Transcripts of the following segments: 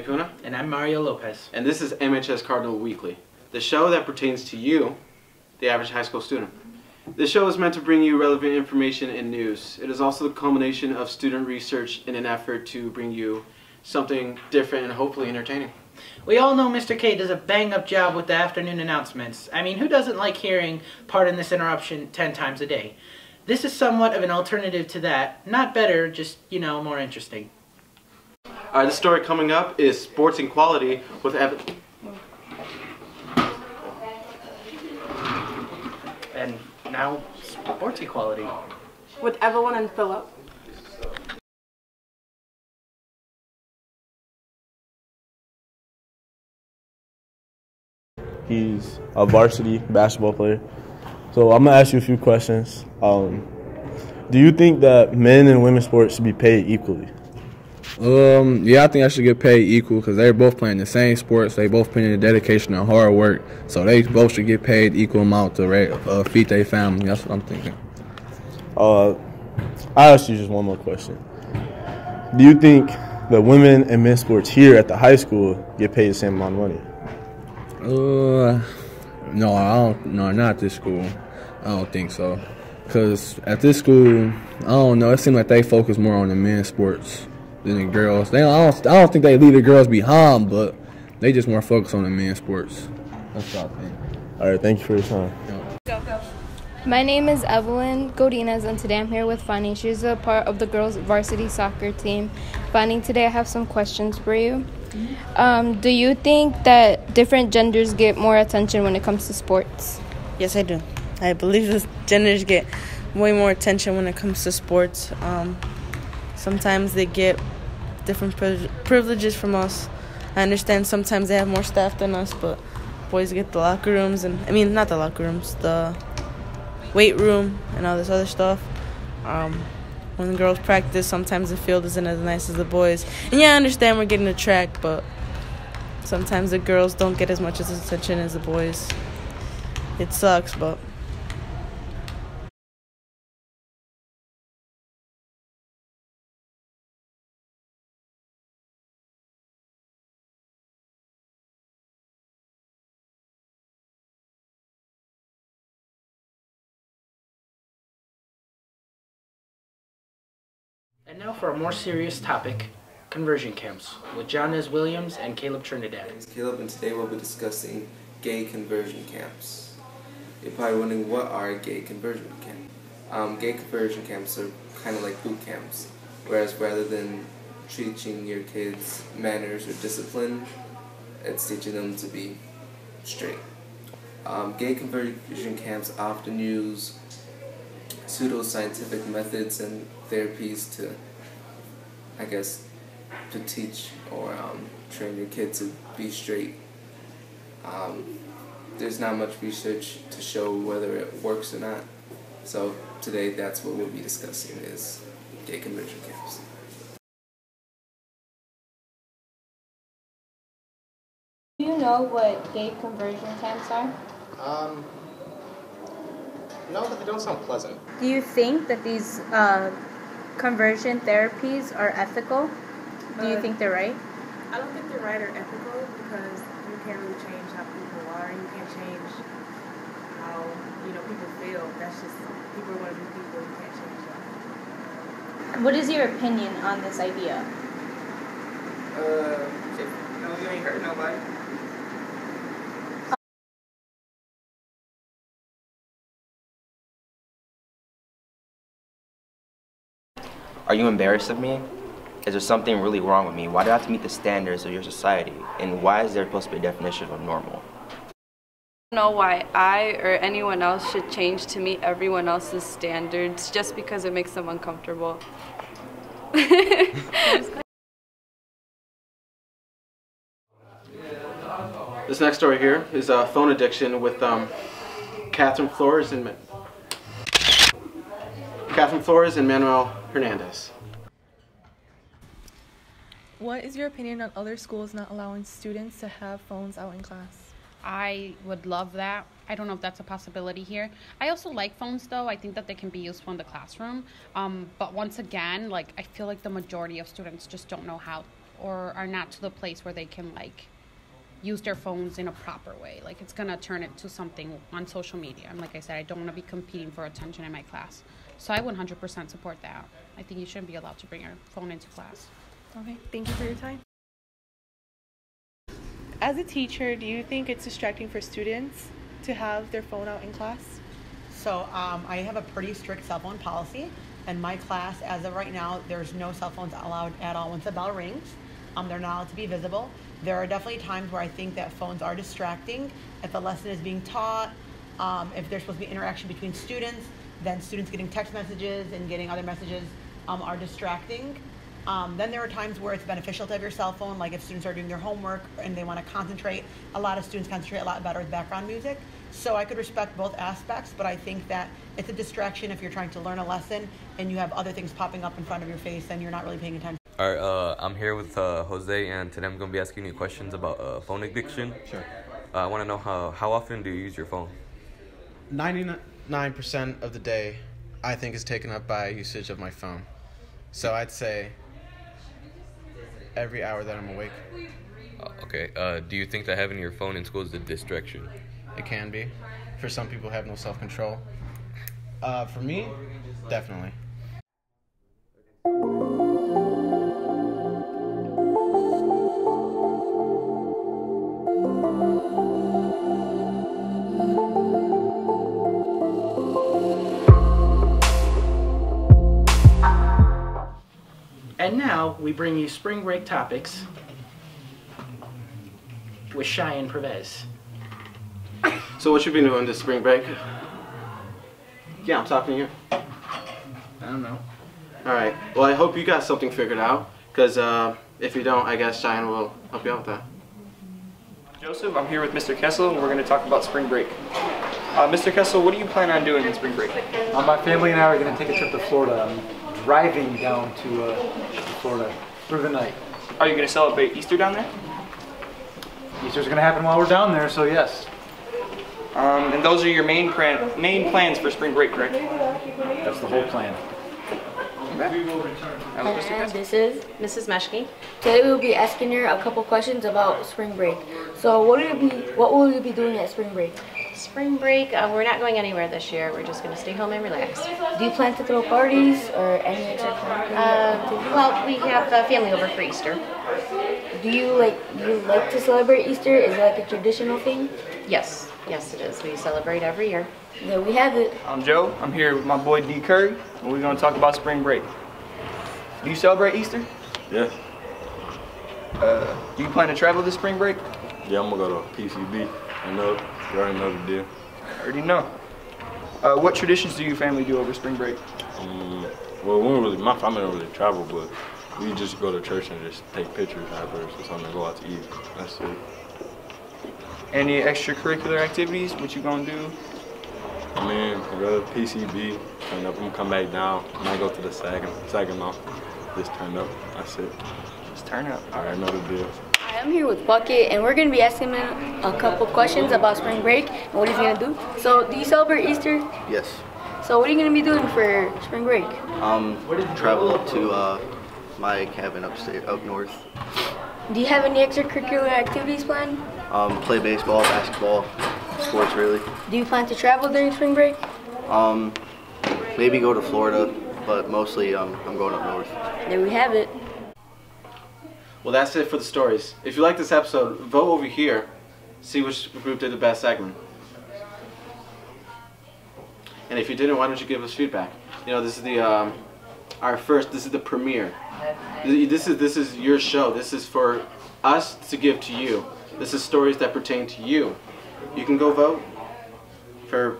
Acuna. And I'm Mario Lopez. And this is MHS Cardinal Weekly, the show that pertains to you, the average high school student. This show is meant to bring you relevant information and news. It is also the culmination of student research in an effort to bring you something different and hopefully entertaining. We all know Mr. K does a bang-up job with the afternoon announcements. I mean, who doesn't like hearing "pardon this interruption" 10 times a day? This is somewhat of an alternative to that. Not better, just, more interesting. The story coming up is Sports Equality with And now, Sports Equality. With Evelyn and Philip. He's a varsity basketball player. So I'm going to ask you a few questions. Do you think that men and women's sports should be paid equally? Yeah, I think I should get paid equal because they're both playing the same sports. They both put in the dedication and hard work. So they both should get paid equal amount to feed their family. That's what I'm thinking. I'll ask you just one more question. Do you think that women and men's sports here at the high school get paid the same amount of money? No, I don't. No, not at this school. I don't think so. Because at this school, I don't know. It seems like they focus more on the men's sports than the girls. I don't think they leave the girls behind, but they just more focus on the men's sports. That's what I think. All right, thank you for your time. Go. My name is Evelyn Godinez, and today I'm here with Fanny. She's a part of the girls' varsity soccer team. Fanny, today I have some questions for you. Do you think that different genders get more attention when it comes to sports? Yes, I do. I believe the genders get way more attention when it comes to sports. Sometimes they get different privileges from us. I understand sometimes they have more staff than us, but boys get the locker rooms not the locker rooms, the weight room and all this other stuff. When the girls practice, sometimes the field isn't as nice as the boys. And yeah, I understand we're getting a track, but sometimes the girls don't get as much attention as the boys. It sucks, but... And now for a more serious topic, conversion camps, with John S. Williams and Caleb Trinidad. My name is Caleb, and today we'll be discussing gay conversion camps. You're probably wondering, what are gay conversion camps? Gay conversion camps are kind of like boot camps, whereas rather than teaching your kids manners or discipline, it's teaching them to be straight. Gay conversion camps often use pseudo-scientific methods and therapies to teach or train your kid to be straight. There's not much research to show whether it works or not. So today that's what we'll be discussing, is gay conversion camps. Do you know what gay conversion camps are? No, but they don't sound pleasant. Do you think that these conversion therapies are ethical? Do you think they're right? I don't think they're right or ethical, because you can't really change how people are. You can't change how people feel. That's just, people are going to be people. You can't change that. What is your opinion on this idea? You ain't hurt nobody. Are you embarrassed of me? Is there something really wrong with me? Why do I have to meet the standards of your society? And why is there supposed to be a definition of normal? I don't know why I or anyone else should change to meet everyone else's standards just because it makes them uncomfortable. This next story here is phone addiction with Catherine Flores and Manuel Hernandez. What is your opinion on other schools not allowing students to have phones out in class? I would love that. I don't know if that's a possibility here. I also like phones, though. I think that they can be useful in the classroom. But once again, I feel like the majority of students just don't know how or are not to the place where they can like use their phones in a proper way. Like it's gonna turn it to something on social media. And like I said, I don't want to be competing for attention in my class. So I 100% support that. I think you shouldn't be allowed to bring your phone into class. Okay, thank you for your time. As a teacher, do you think it's distracting for students to have their phone out in class? So I have a pretty strict cell phone policy. In my class, as of right now, there's no cell phones allowed at all once the bell rings. They're not allowed to be visible. There are definitely times where I think that phones are distracting. If a lesson is being taught, if there's supposed to be interaction between students, then students getting text messages and getting other messages are distracting. Then there are times where it's beneficial to have your cell phone, like if students are doing their homework and they want to concentrate. A lot of students concentrate a lot better with background music. So I could respect both aspects, but I think that it's a distraction if you're trying to learn a lesson and you have other things popping up in front of your face and you're not really paying attention. All right, I'm here with Jose, and today I'm going to be asking you questions about phone addiction. Sure. I want to know how often do you use your phone? 99% of the day, I think, is taken up by usage of my phone. So I'd say every hour that I'm awake. Okay. Do you think that having your phone in school is a distraction? It can be. For some people who have no self-control. For me, definitely. And now we bring you spring break topics with Cheyenne Pervez. So what you been doing this spring break? Yeah, I'm talking to you. I don't know. Alright, well I hope you got something figured out, because if you don't, I guess Cheyenne will help you out with that. Joseph, I'm here with Mr. Kessel, and we're going to talk about spring break. Mr. Kessel, what do you plan on doing in spring break? My family and I are going to take a trip to Florida. I'm driving down to Florida through the night. Are you going to celebrate Easter down there? Easter's going to happen while we're down there, so yes. And those are your main plans for spring break, correct? That's the whole plan. Okay. This is Mrs. Meshke. Today we'll be asking her a couple questions about spring break. So what will you be doing at spring break? Spring break, we're not going anywhere this year. We're just going to stay home and relax. Do you plan to throw parties or any extracurricular? Well, we have family over for Easter. Do you like to celebrate Easter? Is it like a traditional thing? Yes, yes it is. We celebrate every year. There we have it. I'm Joe. I'm here with my boy D. Curry, and we're going to talk about spring break. Do you celebrate Easter? Yeah. Do you plan to travel this spring break? Yeah, I'm gonna go to PCB. I know. You already know the deal. I already know. What traditions do your family do over spring break? Well, my family don't really travel, but we just go to church and just take pictures afterwards or something and go out to eat. That's it. Any extracurricular activities? What you gonna do? I mean, I go to PCB, turn up, I'm gonna come back down, and I go to the Saginaw, just turn up, that's it. Just turn up. I already know the deal. Hi, I'm here with Bucket, and we're going to be asking him a couple questions about spring break and what he's going to do. So, do you celebrate Easter? Yes. So, what are you going to be doing for spring break? Travel up to my cabin up north. Do you have any extracurricular activities planned? Play baseball, basketball, sports really. Do you plan to travel during spring break? Maybe go to Florida, but mostly I'm going up north. There we have it. Well, that's it for the stories. If you like this episode, vote over here. See which group did the best segment. And if you didn't, why don't you give us feedback? You know, this is the this is the premiere. This is your show. This is for us to give to you. This is stories that pertain to you. You can go vote for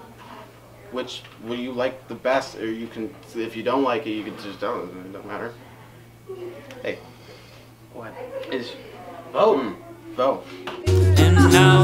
which will you like the best, or you can, if you don't like it, you can just don't. It doesn't matter. Hey. What? Is vote. Vote. And now